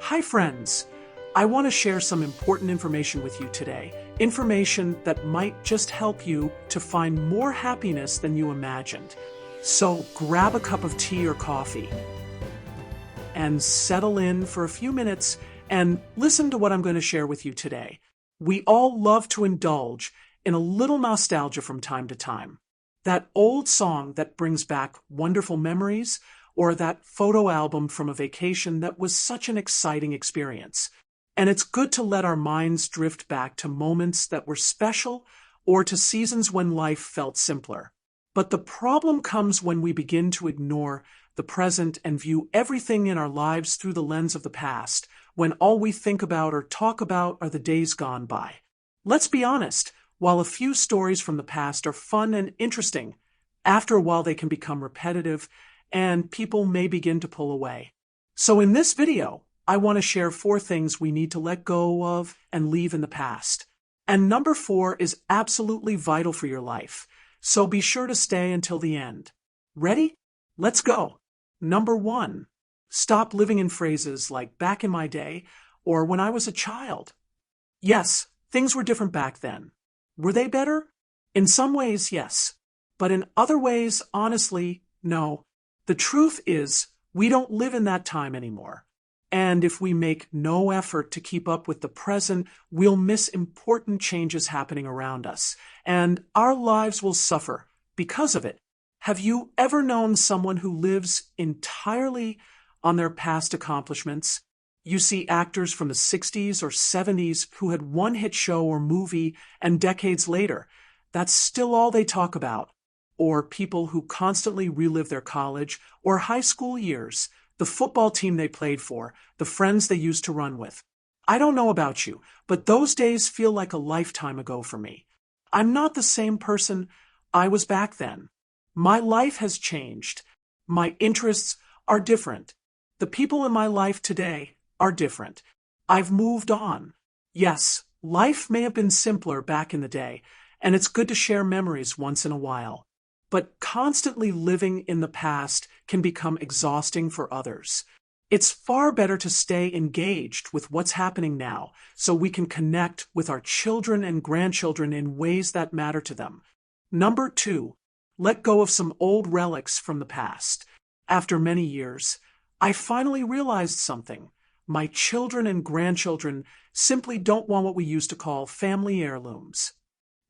Hi friends! I want to share some important information with you today. Information that might just help you to find more happiness than you imagined. So grab a cup of tea or coffee and settle in for a few minutes and listen to what I'm going to share with you today. We all love to indulge in a little nostalgia from time to time. That old song that brings back wonderful memories, or that photo album from a vacation that was such an exciting experience. And it's good to let our minds drift back to moments that were special or to seasons when life felt simpler. But the problem comes when we begin to ignore the present and view everything in our lives through the lens of the past, when all we think about or talk about are the days gone by. Let's be honest, while a few stories from the past are fun and interesting, after a while they can become repetitive and people may begin to pull away. So in this video, I want to share 4 things we need to let go of and leave in the past. And number 4 is absolutely vital for your life, so be sure to stay until the end. Ready? Let's go. Number 1. Stop living in phrases like back in my day or when I was a child. Yes, things were different back then. Were they better? In some ways, yes. But in other ways, honestly, no. The truth is, we don't live in that time anymore. And if we make no effort to keep up with the present, we'll miss important changes happening around us, and our lives will suffer because of it. Have you ever known someone who lives entirely on their past accomplishments? You see actors from the 60s or 70s who had one hit show or movie, and decades later, that's still all they talk about. Or people who constantly relive their college or high school years, the football team they played for, the friends they used to run with. I don't know about you, but those days feel like a lifetime ago for me. I'm not the same person I was back then. My life has changed. My interests are different. The people in my life today are different. I've moved on. Yes, life may have been simpler back in the day, and it's good to share memories once in a while. But constantly living in the past can become exhausting for others. It's far better to stay engaged with what's happening now so we can connect with our children and grandchildren in ways that matter to them. Number 2, let go of some old relics from the past. After many years, I finally realized something. My children and grandchildren simply don't want what we used to call family heirlooms.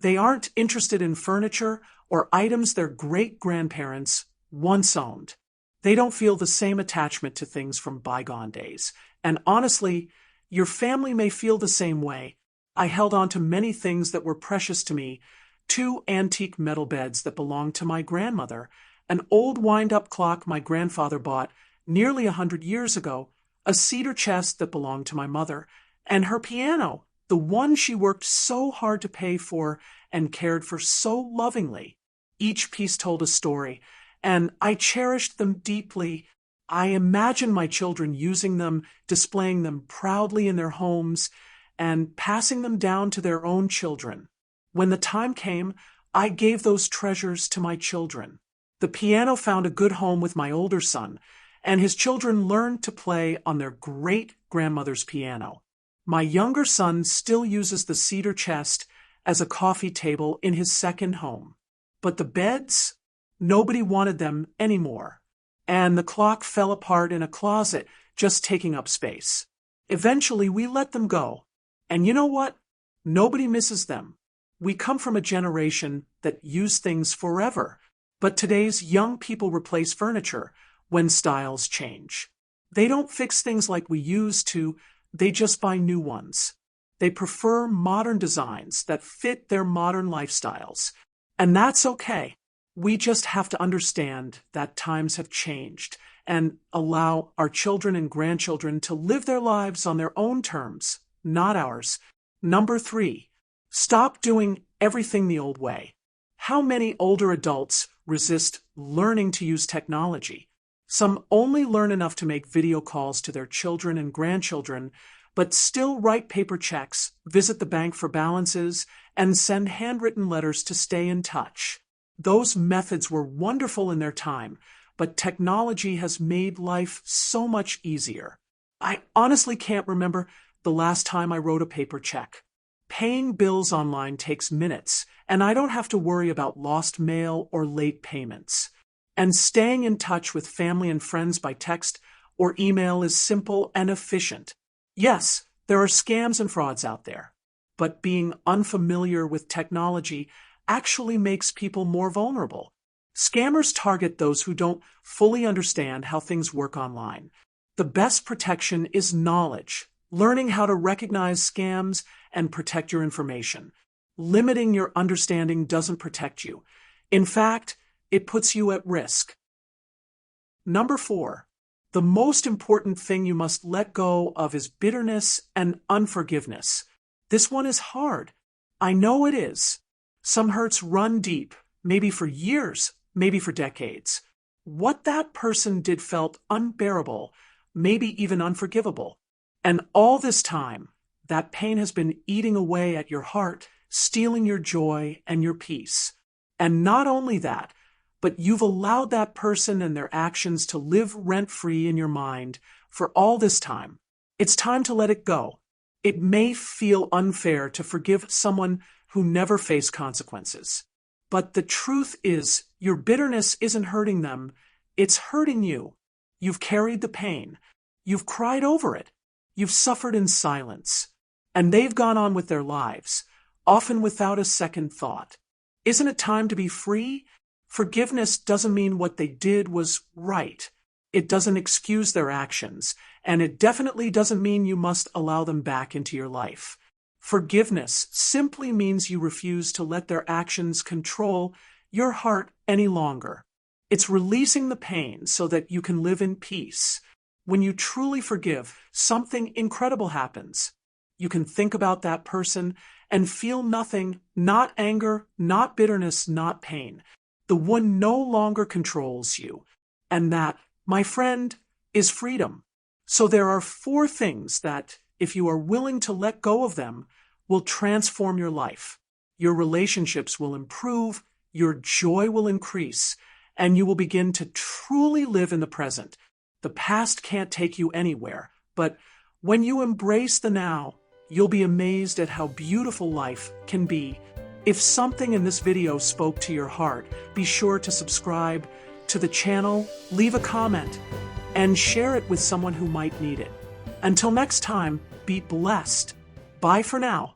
They aren't interested in furniture or items their great-grandparents once owned. They don't feel the same attachment to things from bygone days. And honestly, your family may feel the same way. I held on to many things that were precious to me: 2 antique metal beds that belonged to my grandmother, an old wind-up clock my grandfather bought nearly 100 years ago, a cedar chest that belonged to my mother, and her piano, the one she worked so hard to pay for and cared for so lovingly. Each piece told a story, and I cherished them deeply. I imagine my children using them, displaying them proudly in their homes, and passing them down to their own children. When the time came, I gave those treasures to my children. The piano found a good home with my older son, and his children learned to play on their great-grandmother's piano. My younger son still uses the cedar chest as a coffee table in his second home. But the beds? Nobody wanted them anymore. And the clock fell apart in a closet, just taking up space. Eventually, we let them go. And you know what? Nobody misses them. We come from a generation that used things forever. But today's young people replace furniture when styles change. They don't fix things like we used to. They just buy new ones. They prefer modern designs that fit their modern lifestyles. And that's okay. We just have to understand that times have changed and allow our children and grandchildren to live their lives on their own terms, not ours. Number 3, stop doing everything the old way. How many older adults resist learning to use technology? Some only learn enough to make video calls to their children and grandchildren, but still write paper checks, visit the bank for balances, and send handwritten letters to stay in touch. Those methods were wonderful in their time, but technology has made life so much easier. I honestly can't remember the last time I wrote a paper check. Paying bills online takes minutes, and I don't have to worry about lost mail or late payments. And staying in touch with family and friends by text or email is simple and efficient. Yes, there are scams and frauds out there, but being unfamiliar with technology actually makes people more vulnerable. Scammers target those who don't fully understand how things work online. The best protection is knowledge, learning how to recognize scams and protect your information. Limiting your understanding doesn't protect you. In fact, it puts you at risk. Number 4. The most important thing you must let go of is bitterness and unforgiveness. This one is hard. I know it is. Some hurts run deep, maybe for years, maybe for decades. What that person did felt unbearable, maybe even unforgivable. And all this time, that pain has been eating away at your heart, stealing your joy and your peace. And not only that, but you've allowed that person and their actions to live rent-free in your mind for all this time. It's time to let it go. It may feel unfair to forgive someone who never faced consequences. But the truth is, your bitterness isn't hurting them, it's hurting you. You've carried the pain. You've cried over it. You've suffered in silence. And they've gone on with their lives, often without a second thought. Isn't it time to be free? Forgiveness doesn't mean what they did was right. It doesn't excuse their actions, and it definitely doesn't mean you must allow them back into your life. Forgiveness simply means you refuse to let their actions control your heart any longer. It's releasing the pain so that you can live in peace. When you truly forgive, something incredible happens. You can think about that person and feel nothing, not anger, not bitterness, not pain. The one no longer controls you. And that, my friend, is freedom. So there are 4 things that, if you are willing to let go of them, will transform your life. Your relationships will improve, your joy will increase, and you will begin to truly live in the present. The past can't take you anywhere, but when you embrace the now, you'll be amazed at how beautiful life can be. If something in this video spoke to your heart, be sure to subscribe to the channel, leave a comment, and share it with someone who might need it. Until next time, be blessed. Bye for now.